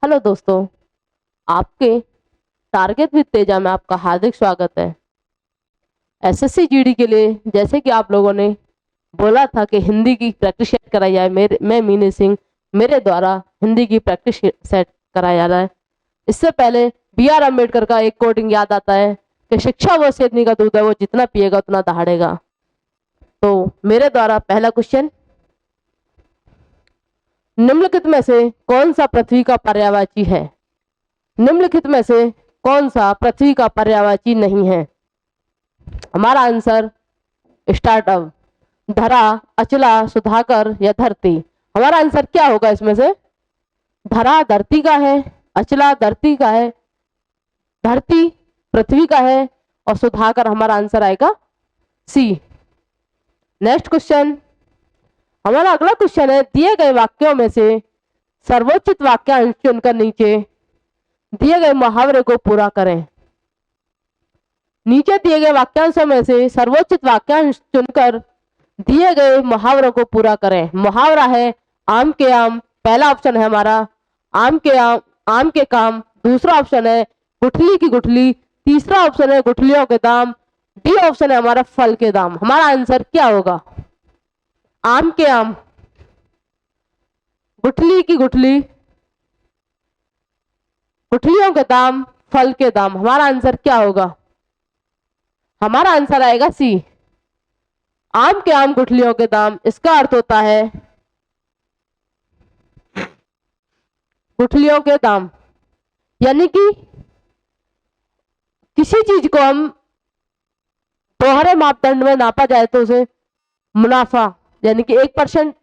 Hello दोस्तों, आपके target with Teja में आपका हार्दिक स्वागत है। एसएससी जीडी के लिए जैसे कि आप लोगों ने बोला था कि हिंदी की प्रैक्टिस सेट कराई जाए, मैं मीनी सिंह मेरे द्वारा हिंदी की प्रैक्टिस सेट कराया जा रहा है। इससे पहले बी.आर. अम्बेडकर का एक कोटिंग याद आता है कि शिक्षा वो शेरनी का दूध है, वो जितना पिएगा उतना दहाड़ेगा। तो मेरे द्वारा पहला क्वेश्चन, निम्नलिखित में से कौन सा पृथ्वी का पर्यायवाची है? निम्नलिखित में से कौन सा पृथ्वी का पर्यायवाची नहीं है? हमारा आंसर स्टार्टअप, धरा, अचला, सुधाकर या धरती। हमारा आंसर क्या होगा इसमें से? धरा धरती का है, अचला धरती का है, धरती पृथ्वी का है और सुधाकर हमारा आंसर आएगा सी। नेक्स्ट क्वेश्चन, हमारा अगला क्वेश्चन है, दिए गए वाक्यों में से सर्वोचित वाक्यांश चुनकर नीचे दिए गए मुहावरे को पूरा करें। नीचे दिए गए वाक्यांशों में से सर्वोचित वाक्यांश चुनकर दिए गए मुहावरों को पूरा करें। मुहावरा है आम के आम, पहला ऑप्शन है हमारा आम के आम, आम के काम। दूसरा ऑप्शन है गुठली की गुठली। तीसरा ऑप्शन है गुठलियों के दाम। डी ऑप्शन है हमारा फल के दाम। हमारा आंसर क्या होगा? आम के आम, गुठली की गुठली, गुठलियों के दाम, फल के दाम। हमारा आंसर क्या होगा? हमारा आंसर आएगा सी, आम के आम, गुठलियों के दाम। इसका अर्थ होता है गुठलियों के दाम, यानी कि किसी चीज को हम दोहरे मापदंड में नापा जाए तो उसे मुनाफा, यानी कि 1%,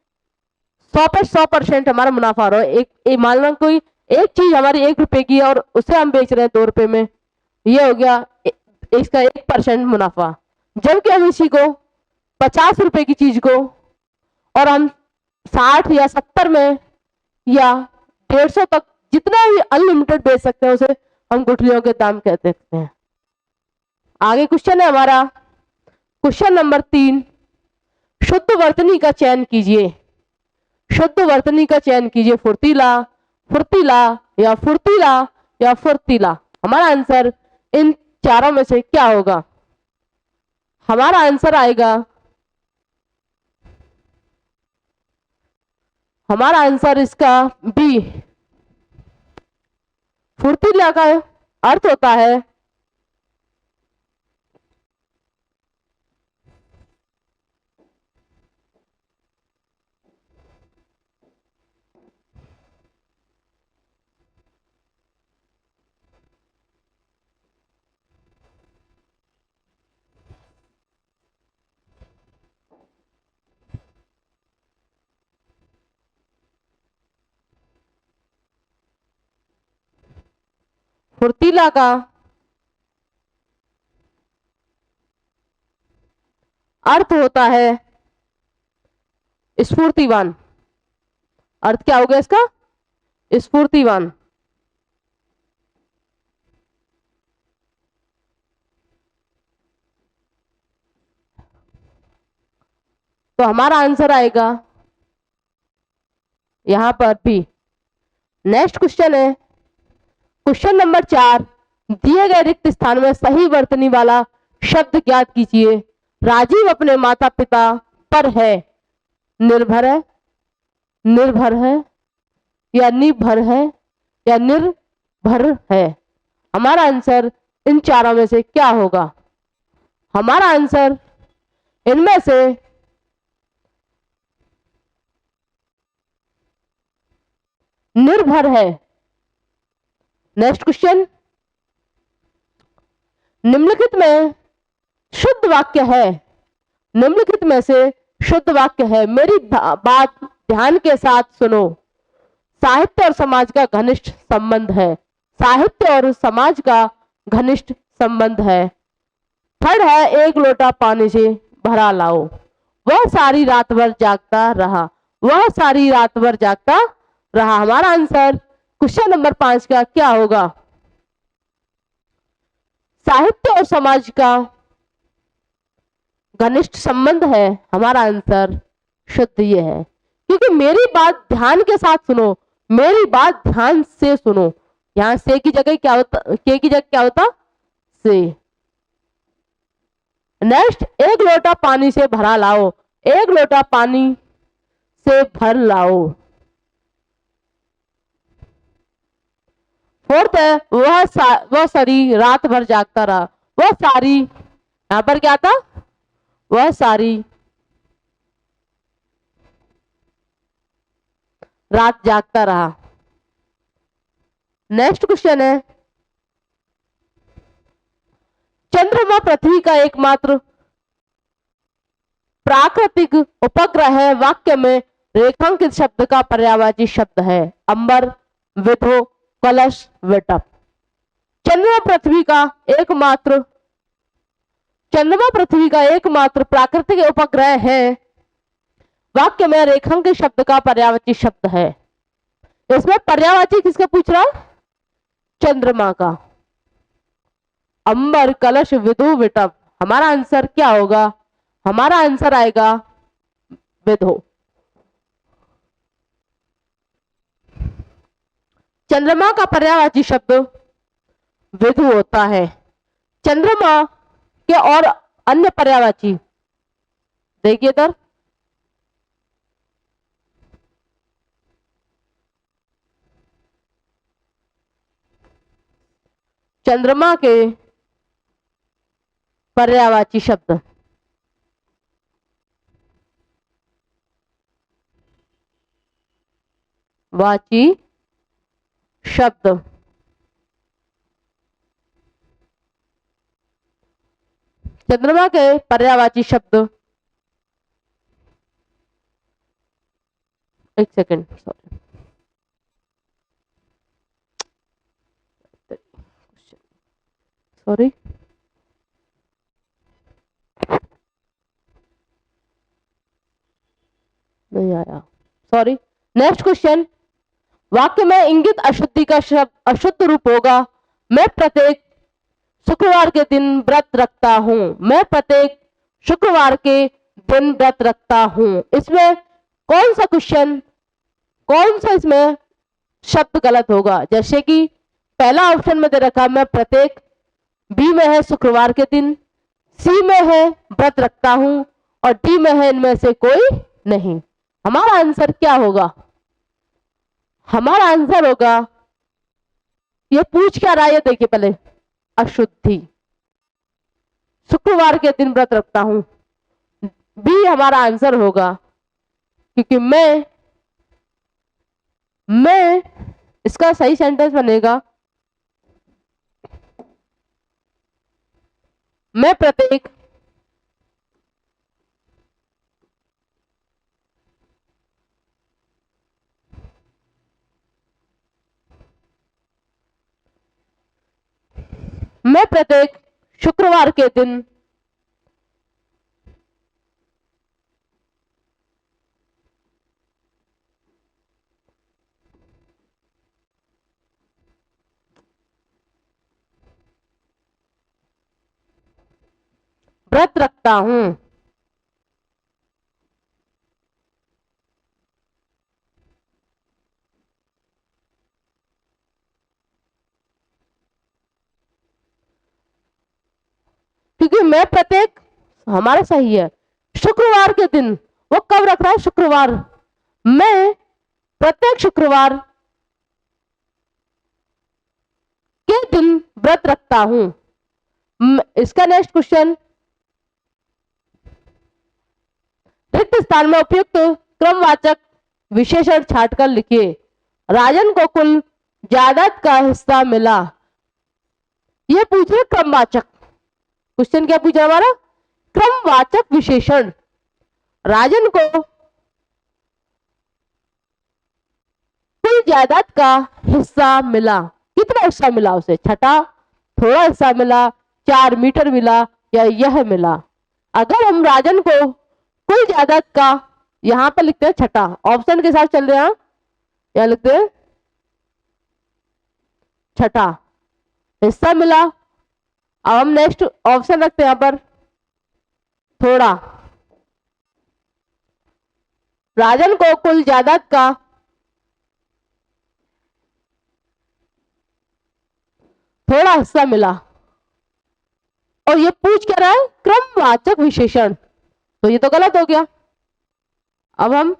100% हमारा मुनाफा हो रहा है। एक मान लो कोई एक चीज हमारी 1 रुपए की है और उसे हम बेच रहे हैं 2 रुपए में, ये हो गया इसका 1% मुनाफा। जबकि हम इसी को 50 रुपए की चीज को और हम 60 या 70 में या 150 तक जितना भी अनलिमिटेड बेच सकते हैं उसे हम गुठलियों के दाम कहते हैं। आगे क्वेश्चन है हमारा क्वेश्चन नंबर 3, शुद्ध वर्तनी का चयन कीजिए। शुद्ध वर्तनी का चयन कीजिए। फुर्तीला, फुर्तीला या फुर्तीला या फुर्तीला। हमारा आंसर इन चारों में से क्या होगा? हमारा आंसर आएगा, हमारा आंसर इसका बी। फुर्तीला का अर्थ होता है फुर्तीला का अर्थ होता है स्फूर्तिवान। अर्थ क्या होगा इसका? स्फूर्तिवान। तो हमारा आंसर आएगा यहां पर भी। नेक्स्ट क्वेश्चन है क्वेश्चन नंबर 4, दिए गए रिक्त स्थान में सही वर्तनी वाला शब्द ज्ञात कीजिए। राजीव अपने माता पिता पर है, निर्भर है, निर्भर है या निर्भर है या निर्भर है। हमारा आंसर इन चारों में से क्या होगा? हमारा आंसर इनमें से निर्भर है। नेक्स्ट क्वेश्चन, निम्नलिखित में शुद्ध वाक्य है। निम्नलिखित में से शुद्ध वाक्य है। मेरी बात ध्यान के साथ सुनो। साहित्य और समाज का घनिष्ठ संबंध है। साहित्य और समाज का घनिष्ठ संबंध है। थर्ड है, एक लोटा पानी से भरा लाओ। वह सारी रात भर जागता रहा। वह सारी रात भर जागता रहा। हमारा आंसर क्वेश्चन नंबर 5 का क्या होगा? साहित्य और समाज का घनिष्ठ संबंध है। हमारा आंसर शुद्ध ये है, क्योंकि मेरी बात ध्यान के साथ सुनो। मेरी बात ध्यान से सुनो। यहां से की जगह क्या होता, के की जगह क्या होता, से। नेक्स्ट, एक लोटा पानी से भरा लाओ। एक लोटा पानी से भर लाओ। फोर्थ है, वह सारी रात भर जागता रहा। वह सारी, यहां पर क्या था, वह सारी रात जागता रहा। नेक्स्ट क्वेश्चन है, चंद्रमा पृथ्वी का एकमात्र प्राकृतिक उपग्रह है। वाक्य में रेखांकित शब्द का पर्यायवाची शब्द है। अंबर, विधो, कलश, विटप। चंद्रमा पृथ्वी का एकमात्र चंद्रमा पृथ्वी का एकमात्र प्राकृतिक उपग्रह है। वाक्य में रेखांकित शब्द का पर्यायवाची शब्द है। इसमें पर्यायवाची किसका पूछ रहा है, चंद्रमा का। अंबर, कलश, विधु, विटप। हमारा आंसर क्या होगा, हमारा आंसर आएगा विधो। चंद्रमा का पर्यायवाची शब्द विधु होता है। चंद्रमा के और अन्य पर्यायवाची देखिए इधर, चंद्रमा के पर्यायवाची शब्द वाची शब्द चंद्रमा के पर्यायवाची शब्द, एक सेकेंड, सॉरी, नहीं आया, सॉरी। नेक्स्ट क्वेश्चन, वाक्य में इंगित अशुद्धि का शब्द अशुद्ध रूप होगा। मैं प्रत्येक शुक्रवार के दिन व्रत रखता हूं। मैं प्रत्येक शुक्रवार के दिन व्रत रखता हूं। इसमें कौन सा क्वेश्चन, कौन सा इसमें शब्द गलत होगा, जैसे कि पहला ऑप्शन में दे रखा मैं प्रत्येक, बी में है शुक्रवार के दिन, सी में है व्रत रखता हूं, और डी में है इनमें से कोई नहीं। हमारा आंसर क्या होगा, हमारा आंसर होगा, ये पूछ क्या रहा है, ये देखिए पहले, अशुद्धि, शुक्रवार के दिन व्रत रखता हूं, बी हमारा आंसर होगा। क्योंकि मैं इसका सही सेंटेंस बनेगा, मैं प्रत्येक मैं प्रत्येक शुक्रवार के दिन व्रत रखता हूं। क्योंकि मैं प्रत्येक, हमारा सही है, शुक्रवार के दिन, वो कब रख रहा है, शुक्रवार। मैं प्रत्येक शुक्रवार के दिन व्रत रखता हूं। इसका नेक्स्ट क्वेश्चन, रिक्त स्थान में उपयुक्त क्रमवाचक विशेषण छांटकर लिखिए। राजन को कुल जायदाद का हिस्सा मिला। यह पूछ रहे क्रमवाचक, क्वेश्चन क्या पूछा हमारा, क्रमवाचक विशेषण। राजन को कुल जायदाद का हिस्सा मिला। कितना हिस्सा मिला उसे, छठा, थोड़ा हिस्सा मिला, 4 मीटर मिला, या यह मिला। अगर हम राजन को कुल जायदाद का, यहां पर लिखते हैं छठा, ऑप्शन के साथ चल रहे हैं, यहां लिखते हैं छठा हिस्सा मिला। अब हम नेक्स्ट ऑप्शन रखते हैं यहां पर, थोड़ा। राजन को कुल जायदाद का थोड़ा हिस्सा मिला। और ये पूछ क्या रहा है, क्रमवाचक विशेषण, तो ये तो गलत हो गया। अब हम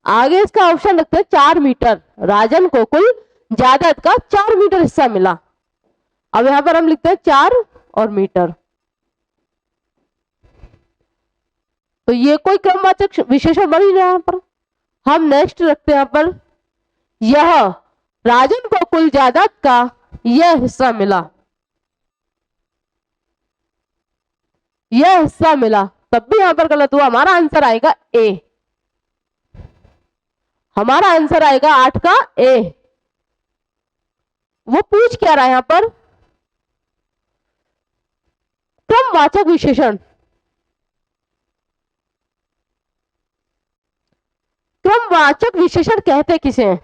आगे इसका ऑप्शन रखते हैं 4 मीटर, राजन को कुल जायदाद का 4 मीटर हिस्सा मिला। अब यहां पर हम लिखते हैं 4 और मीटर, तो ये कोई क्रमवाचक विशेषण बन ही नहीं यहां पर। हम नेक्स्ट रखते हैं यहां पर, यह राजन को कुल जायदाद का यह हिस्सा मिला, यह हिस्सा मिला, तब भी यहां पर गलत हुआ। हमारा आंसर आएगा ए, हमारा आंसर आएगा 8 का ए। वो पूछ क्या रहा है यहां पर, क्रमवाचक विशेषण। क्रमवाचक विशेषण कहते किसे हैं,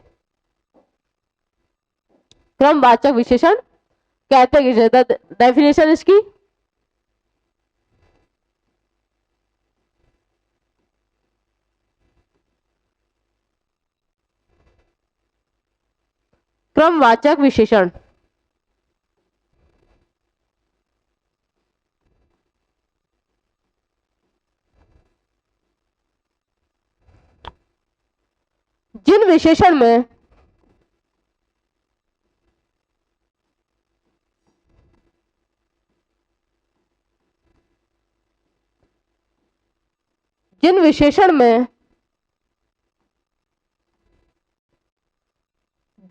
क्रमवाचक विशेषण कहते किसे, डेफिनेशन इसकी, क्रमवाचक विशेषण जिन विशेषण में जिन विशेषण में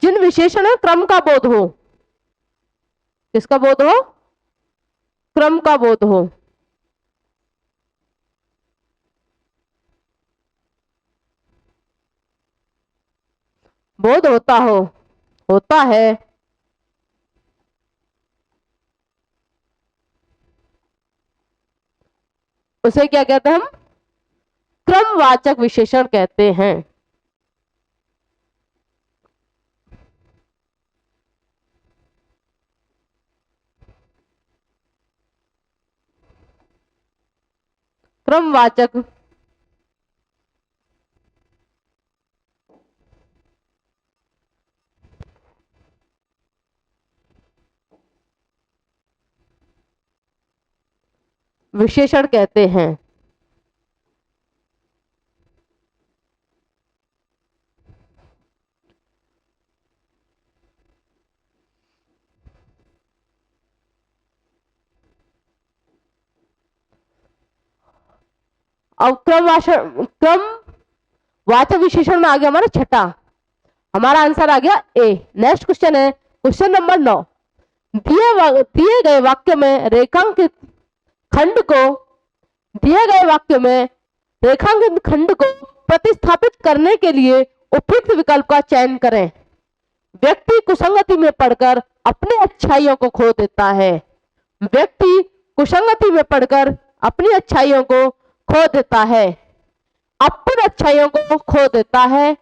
जिन विशेषण में क्रम का बोध हो, किसका बोध हो, क्रम का बोध हो, बोध होता हो, होता है, उसे क्या कहते हैं हम, क्रमवाचक विशेषण कहते हैं। क्रमवाचक विशेषण कहते हैं। अब क्रमवाचक विशेषण में आ गया हमारा छठा, हमारा आंसर आ गया ए। नेक्स्ट क्वेश्चन है क्वेश्चन नंबर 9, दिए गए वाक्य में रेखांकित खंड को, दिए गए वाक्य में रेखांकित खंड को प्रतिस्थापित करने के लिए उपयुक्त विकल्प का चयन करें। व्यक्ति कुसंगति में पढ़कर अपनी अच्छाइयों को खो देता है, व्यक्ति कुसंगति में पढ़कर अपनी अच्छाइयों को खो देता है, अपनी अच्छाइयों को खो देता है,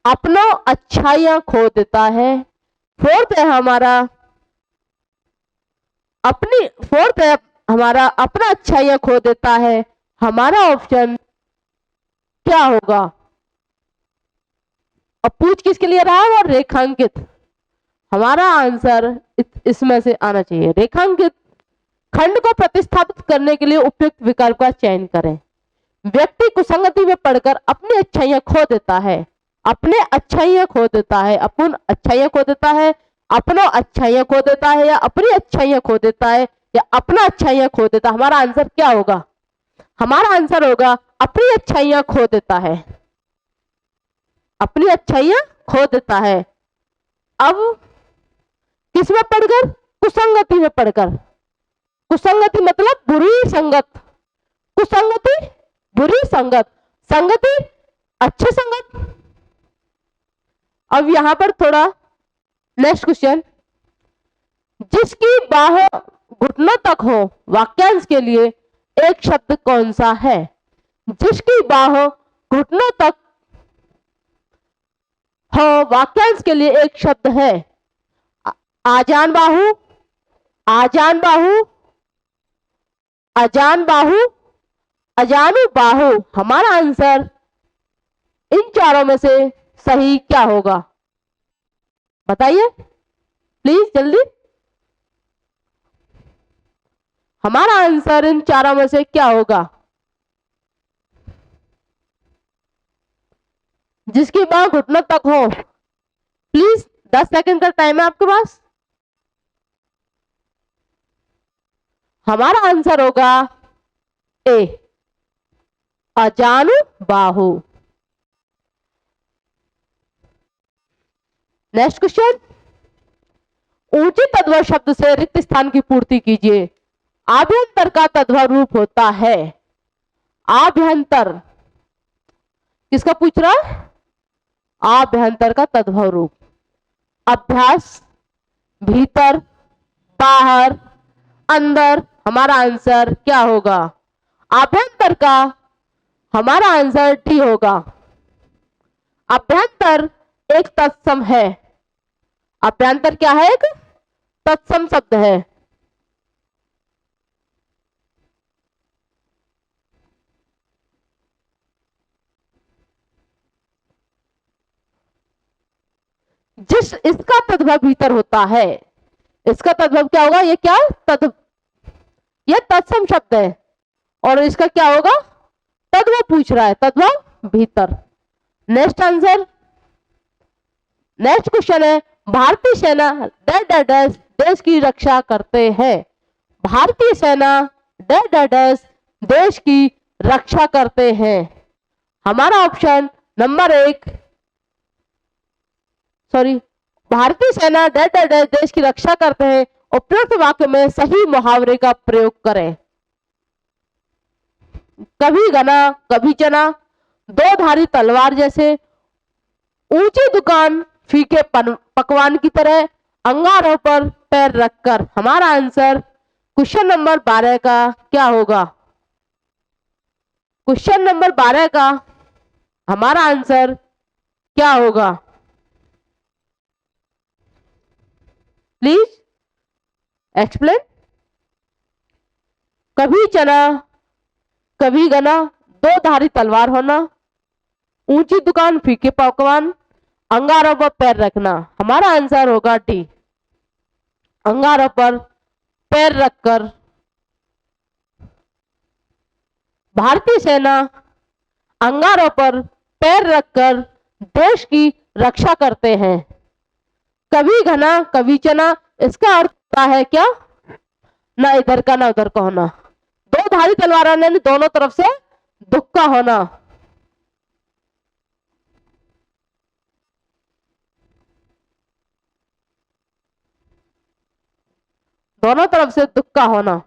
अपना अच्छाइयां खो देता है। फोर्थ है हमारा हमारा अपना अच्छाइयां खो देता है। हमारा ऑप्शन क्या होगा, अब पूछ किसके लिए रहा है, और रेखांकित, हमारा आंसर इसमें से आना चाहिए। रेखांकित खंड को प्रतिस्थापित करने के लिए उपयुक्त विकल्प का चयन करें। व्यक्ति कुसंगति में पढ़कर अपनी अच्छाइयां खो देता है, अपने अच्छाइयां खो देता है, अपन अच्छाइयां खो देता है, अपना अच्छाइयां खो देता है, या अपनी अच्छाइयां खो देता है, या अपना अच्छाइयां खो देता है। हमारा आंसर क्या होगा, हमारा आंसर होगा अपनी अच्छाइयां खो देता है, अपनी अच्छाइयां खो देता है। अब किसमें पढ़कर, कुसंगति में पढ़कर, कुसंगति मतलब बुरी संगत, कुसंगति बुरी संगत, संगति अच्छी संगत। अब यहां पर थोड़ा नेक्स्ट क्वेश्चन, जिसकी बाह घुटनों तक हो, वाक्यांश के लिए एक शब्द कौन सा है। जिसकी बाह घुटनों तक हो, वाक्यांश के लिए एक शब्द है। आजान बाहु, आजान बाहु, अजान बाहु, अजानु बाहु। हमारा आंसर इन चारों में से सही क्या होगा, बताइए प्लीज जल्दी। हमारा आंसर इन चारों में से क्या होगा? जिसकी बांह घुटनों तक हो, प्लीज 10 सेकंड का टाइम है आपके पास। हमारा आंसर होगा ए, अजानु बाहु। नेक्स्ट क्वेश्चन, ऊंची तद्भव शब्द से रिक्त स्थान की पूर्ति कीजिए। आभ्यंतर का तद्भव रूप होता है, आभ्यंतर किसका पूछ रहा है? आभ्यंतर का तद्भव रूप, अभ्यास, भीतर, बाहर, अंदर। हमारा आंसर क्या होगा? आभ्यंतर का हमारा आंसर डी होगा। अभ्यंतर एक तत्सम है। अभ्यंतर क्या है? एक तत्सम शब्द है। जिस इसका तद्भव भीतर होता है, इसका तद्भव क्या होगा? ये क्या ये तत्सम शब्द है और इसका क्या होगा? तद्भव पूछ रहा है, तद्भव भीतर। नेक्स्ट आंसर, नेक्स्ट क्वेश्चन है, भारतीय सेना देश की रक्षा करते हैं। भारतीय सेना देश की रक्षा करते हैं। हमारा ऑप्शन नंबर 1, भारतीय सेना देश की रक्षा करते हैं। उपयुक्त वाक्य में सही मुहावरे का प्रयोग करें। कभी घना कभी चना, दो धारी तलवार जैसे, ऊंची दुकान फीके पकवान की तरह, अंगारों पर पैर रखकर। हमारा आंसर क्वेश्चन नंबर 12 का क्या होगा? क्वेश्चन नंबर 12 का हमारा आंसर क्या होगा? Please explain. कभी चना कभी गना, दो धारी तलवार होना, ऊंची दुकान फीके पकवान, अंगारों पर पैर रखना। हमारा आंसर होगा डी, अंगारों पर पैर रखकर। भारतीय सेना अंगारों पर पैर रखकर देश की रक्षा करते हैं। कभी घना कभी चना, इसका अर्थ होता है क्या? ना इधर का ना उधर का होना। दो धारी तलवार ने दोनों तरफ से दुख का होना। दोनों तरफ से दुख का होना।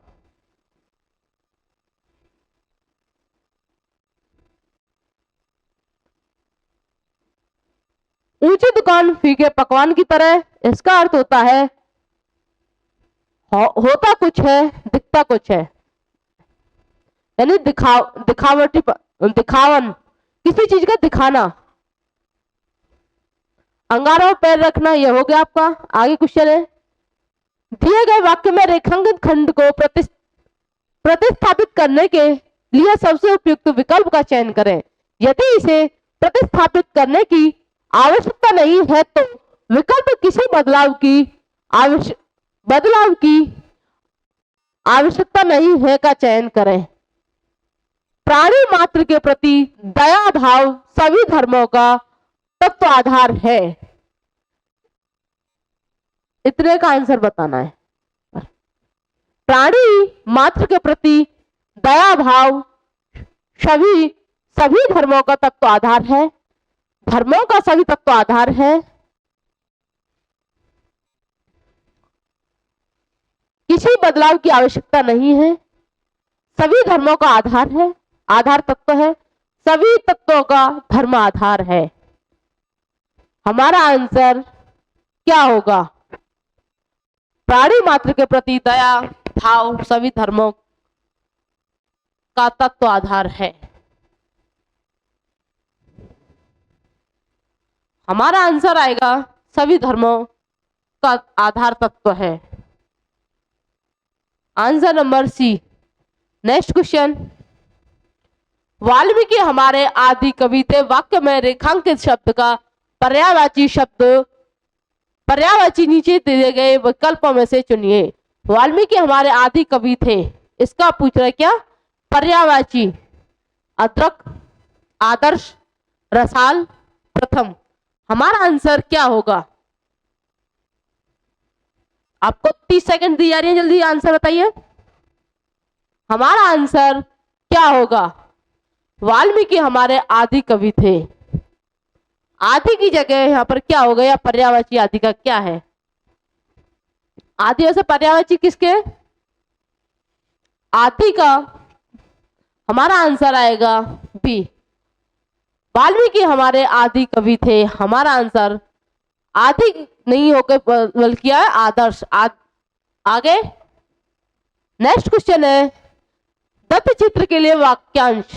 ऊंची दुकान फीके पकवान की तरह, इसका अर्थ होता है होता कुछ है दिखता कुछ है, यानी दिखावन, किसी चीज का दिखाना। अंगारों पैर रखना, यह हो गया आपका। आगे क्वेश्चन है, दिए गए वाक्य में रेखांकित खंड को प्रतिस्थापित करने के लिए सबसे उपयुक्त विकल्प का चयन करें। यदि इसे प्रतिस्थापित करने की आवश्यकता नहीं है तो विकल्प किसी बदलाव की आवश्यकता नहीं है का चयन करें। प्राणी मात्र के प्रति दया भाव सभी धर्मों का तत्व आधार है। इतने का आंसर बताना है। प्राणी मात्र के प्रति दया भाव सभी धर्मों का तत्व आधार है। धर्मों का सभी तत्व आधार है। किसी बदलाव की आवश्यकता नहीं है। सभी धर्मों का आधार है, आधार तत्व है। सभी तत्वों का धर्म आधार है। हमारा आंसर क्या होगा? प्राणी मात्र के प्रति दया भाव सभी धर्मों का तत्व आधार है। हमारा आंसर आएगा सभी धर्मों का आधार तत्व है। Answer number C. Next question, Valmiki हमारे आदि कवि थे। वाक्य में रेखांकित शब्द का पर्यायवाची नीचे दिए गए विकल्पों में से चुनिए। वाल्मीकि हमारे आदि कवि थे। इसका पूछ रहा है क्या, पर्यायवाची, अदरक, आदर्श, रसाल, प्रथम। हमारा आंसर क्या होगा? आपको 30 सेकंड दी जा रही है, जल्दी आंसर बताइए। हमारा आंसर क्या होगा? वाल्मीकि हमारे आदि कवि थे। आदि की जगह यहाँ पर क्या हो गया? पर्यायवाची आदि का क्या है? आदि वैसे पर्यायवाची किसके? आदि का हमारा आंसर आएगा बी, वाल्मीकि हमारे आदि कवि थे। हमारा आंसर आदि नहीं होकर बल्कि क्या है? आदर्श। आगे नेक्स्ट क्वेश्चन है, दत्त चित्र के लिए वाक्यांश।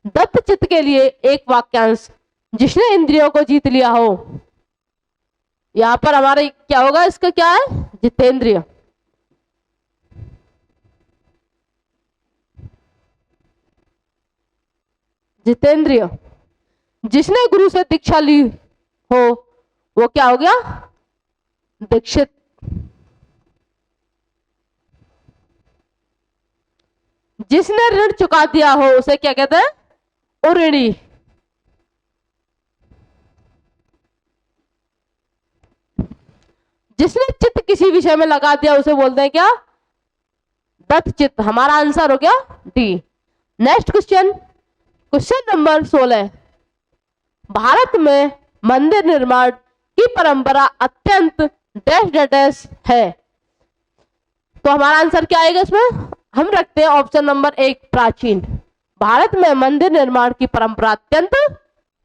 दत्त चित्र के लिए एक वाक्यांश, जिसने इंद्रियों को जीत लिया हो। यहां पर हमारे क्या होगा? इसका क्या है? जितेंद्रिय। जितेंद्रिय। जिसने गुरु से दीक्षा ली हो वो क्या हो गया? दीक्षित। जिसने ऋण चुका दिया हो उसे क्या कहते हैं? उऋणी। जिसने चित्त किसी विषय में लगा दिया उसे बोलते हैं क्या? दत्त चित्त। हमारा आंसर हो गया D. Next question, question number 16, Bharat में मंदिर निर्माण की परंपरा अत्यंत डैश डैश है। तो हमारा आंसर क्या आएगा इसमें? हम रखते हैं ऑप्शन नंबर 1, प्राचीन। भारत में मंदिर निर्माण की परंपरा अत्यंत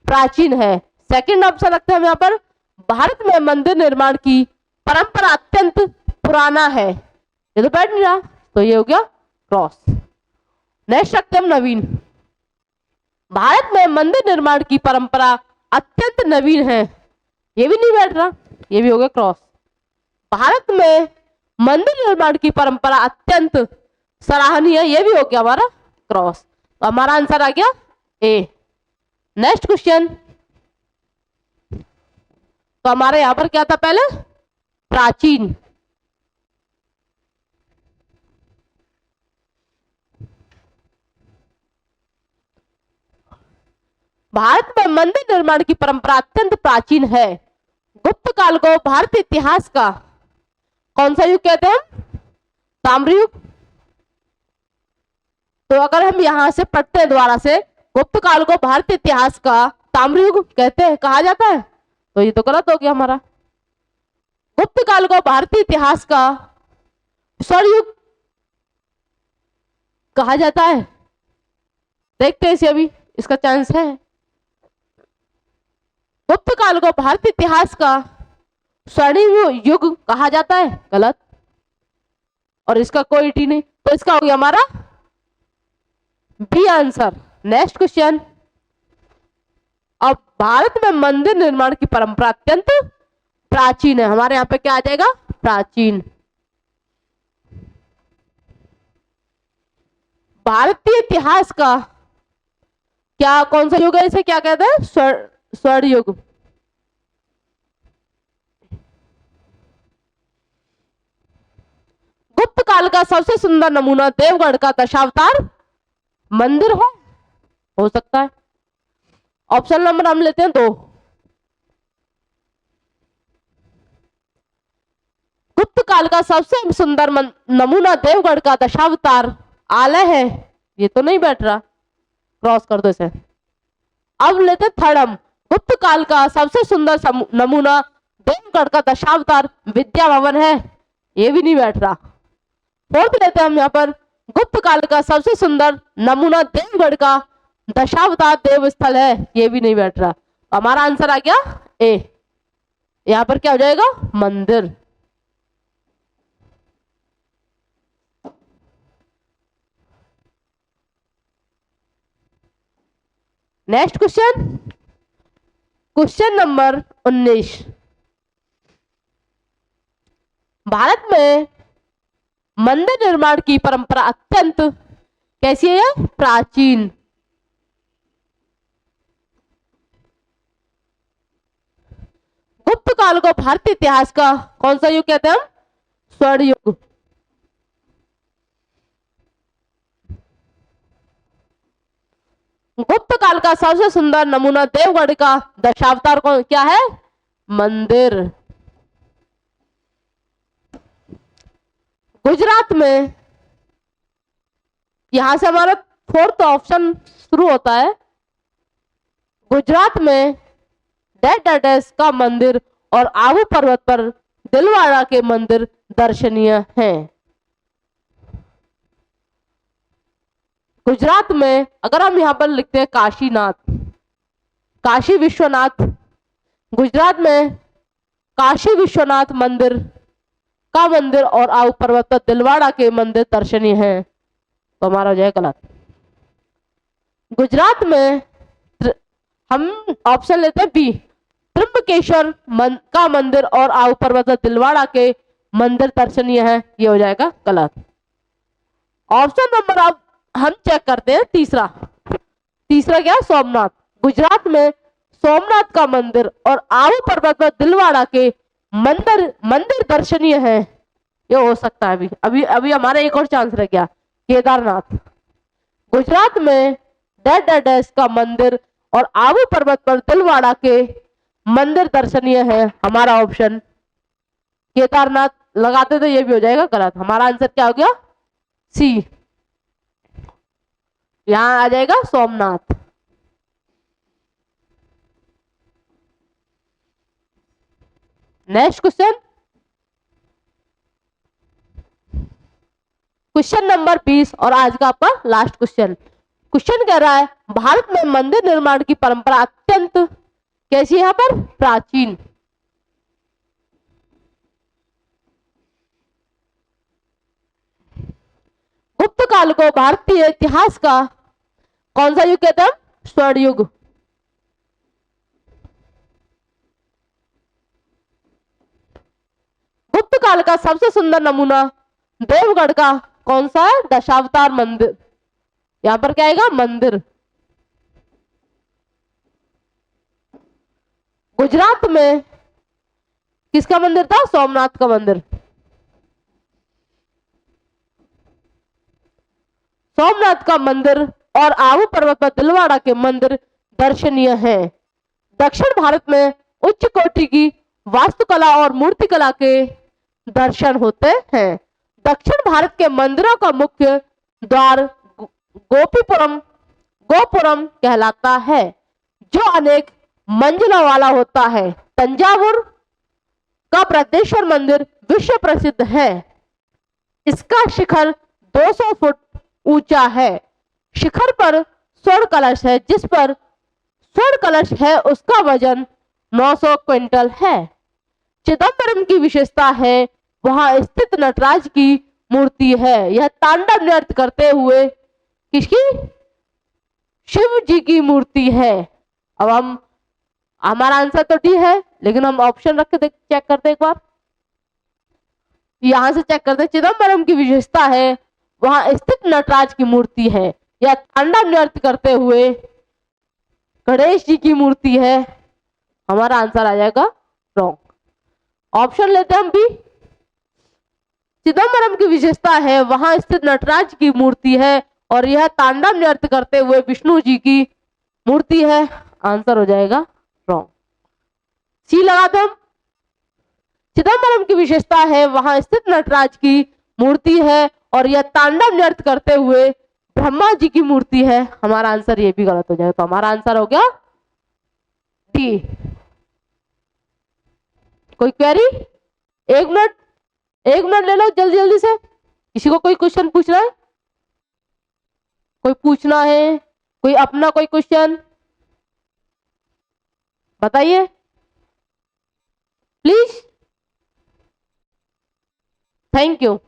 प्राचीन है। सेकंड ऑप्शन रखते हैं हम यहाँ पर, भारत में मंदिर निर्माण की परंपरा अत्यंत पुराना है। ये तो बैठ नहीं रहा, तो ये हो गया क्रॉस। नेक्स्ट रखते हैं हम नवीन। भारत में मंदिर निर्माण की परंपरा अत्यंत नवीन है। ये भी नहीं बैठ रहा, ये भी हो गया क्रॉस। भारत में मंदिर निर्माण की परंपरा अत्यंत सराहनीय, ये भी हो गया हमारा क्रॉस। तो हमारा आंसर आ गया ए। नेक्स्ट क्वेश्चन, तो हमारे यहां पर क्या था पहले? प्राचीन। भारत में मंदिर निर्माण की परंपरा अत्यंत प्राचीन है। गुप्त काल को भारतीय इतिहास का कौन सा युग कहते हैं? ताम्रयुग। तो अगर हम यहां से पढ़ते हैं दोबारा से, गुप्त काल को भारतीय इतिहास का ताम्रयुग कहते हैं, कहा जाता है, तो ये तो गलत हो गया हमारा। गुप्त काल को भारतीय इतिहास का स्वर्णयुग कहा जाता है। देखते हैं इसे, अभी इसका चांस है। गुप्त काल को भारतीय इतिहास का स्वर्णिम युग कहा जाता है, गलत। और इसका कोई टी नहीं, तो इसका हो गया हमारा बी आंसर। नेक्स्ट क्वेश्चन, अब भारत में मंदिर निर्माण की परंपरा अत्यंत प्राचीन है। हमारे यहां पे क्या आ जाएगा? प्राचीन। भारतीय इतिहास का क्या कौन सा युग है? इसे क्या कहते हैं? स्वर्ण युग। गुप्त काल का सबसे सुंदर नमूना देवगढ़ का दशावतार मंदिर है, हो सकता है। ऑप्शन नंबर हम लेते हैं 2। गुप्त काल का सबसे सुंदर नमूना देवगढ़ का दशावतार आलय है, ये तो नहीं बैठ रहा, क्रॉस कर दो इसे। अब लेते थर्ड हम, गुप्त काल का सबसे सुंदर नमूना देवगढ़ का दशावतार विद्या भवन है, ये भी नहीं बैठ रहा। फोर्थ लेते हैं हम यहाँ पर, गुप्त काल का सबसे सुंदर नमूना देवगढ़ का दशावतार देव स्थल है, ये भी नहीं बैठ रहा। हमारा आंसर आ गया ए। यहां पर क्या हो जाएगा? मंदिर। Next question, question number 19, Bharat में मंदिर निर्माण की परंपरा अत्यंत कैसी है? प्राचीन। गुप्त काल को भारतीय इतिहास का कौन सा युग कहते हैं हम? स्वर्ण युग। गुप्त काल का सबसे सुंदर नमूना देवगढ़ का दशावतार कौन क्या है? मंदिर। गुजरात में, यहां से हमारा फोर्थ ऑप्शन शुरू होता है। गुजरात में डैश का मंदिर और आबू पर्वत पर दिलवाड़ा के मंदिर दर्शनीय हैं। गुजरात में अगर हम यहाँ पर लिखते हैं काशीनाथ, काशी विश्वनाथ, गुजरात में काशी विश्वनाथ मंदिर का मंदिर और आबू पर्वत पर दिलवाड़ा के मंदिर दर्शनीय हैं, तो हमारा हो जाएगा गलत। गुजरात में हम ऑप्शन लेते हैं बी, त्र्यंबकेश्वर का मंदिर और आबू पर्वत पर दिलवाड़ा के मंदिर दर्शनीय है, ये हो जाएगा गलत। ऑप्शन नंबर अब हम चेक करते हैं तीसरा। तीसरा क्या है? सोमनाथ। गुजरात में सोमनाथ का मंदिर और आबू पर्वत पर दिलवाड़ा के मंदिर दर्शनीय है, ये हो सकता है। अभी अभी अभी हमारा एक और चांस रह गया, केदारनाथ। गुजरात में डैश का मंदिर और आबू पर्वत पर दिलवाड़ा के मंदिर दर्शनीय है, हमारा ऑप्शन केदारनाथ लगाते तो ये भी हो जाएगा गलत। हमारा आंसर क्या हो गया? सी, यहां आ जाएगा Somnath. Next question, question number 20 और आज का आपका लास्ट क्वेश्चन। क्वेश्चन कह रहा है भारत में मंदिर निर्माण की परंपरा अत्यंत कैसी है? यहाँ पर प्राचीन। गुप्त काल को भारतीय इतिहास का कौन सा युग कहते हैं? स्वर्ण युग। गुप्त काल का सबसे सुंदर नमूना देवगढ़ का कौन सा है? दशावतार मंदिर। यहां पर क्या आएगा? मंदिर। गुजरात में किसका मंदिर था? सोमनाथ का मंदिर। सोमनाथ का मंदिर और आबू पर्वत पर दिलवाड़ा के मंदिर दर्शनीय हैं। दक्षिण भारत में उच्च कोटि की वास्तुकला और मूर्तिकला के दर्शन होते हैं। दक्षिण भारत के मंदिरों का मुख्य द्वार गोपुरम कहलाता है, जो अनेक मंजिलों वाला होता है। तंजावुर का बृहदेश्वर मंदिर विश्व प्रसिद्ध है। इसका शिखर 200 फुट ऊंचा है। शिखर पर स्वर्ण कलश है, जिस पर स्वर्ण कलश है उसका वजन 900 क्विंटल है। चिदम्बरम की विशेषता है वहां स्थित नटराज की मूर्ति है। यह तांडव नृत्य करते हुए किसकी? शिव जी की मूर्ति है। अब हम हमारा आंसर तो डी है, लेकिन हम ऑप्शन रख के चेक करते एक बार। यहां से चेक करते, चिदम्बरम की विशेषता है वहां स्थित नटराज की मूर्ति है। यह तांडव नृत्य करते हुए गणेश जी की मूर्ति है, हमारा आंसर आ जाएगा रॉन्ग। ऑप्शन लेते हैं हम बी, चिदम्बरम की विशेषता है वहां स्थित नटराज की मूर्ति है और यह तांडव नृत्य करते हुए विष्णु जी की मूर्ति है, आंसर हो जाएगा रॉन्ग। सी लगाते हम, चिदम्बरम की विशेषता है वहां स्थित नटराज की मूर्ति है और यह तांडव नृत्य करते हुए ब्रह्मा जी की मूर्ति है, हमारा आंसर ये भी गलत हो जाएगा। तो हमारा आंसर हो गया डी। कोई क्वेरी? एक मिनट ले लो जल्दी जल्दी से। किसी को कोई क्वेश्चन पूछना है? कोई पूछना है? कोई अपना कोई क्वेश्चन बताइए प्लीज। Thank you.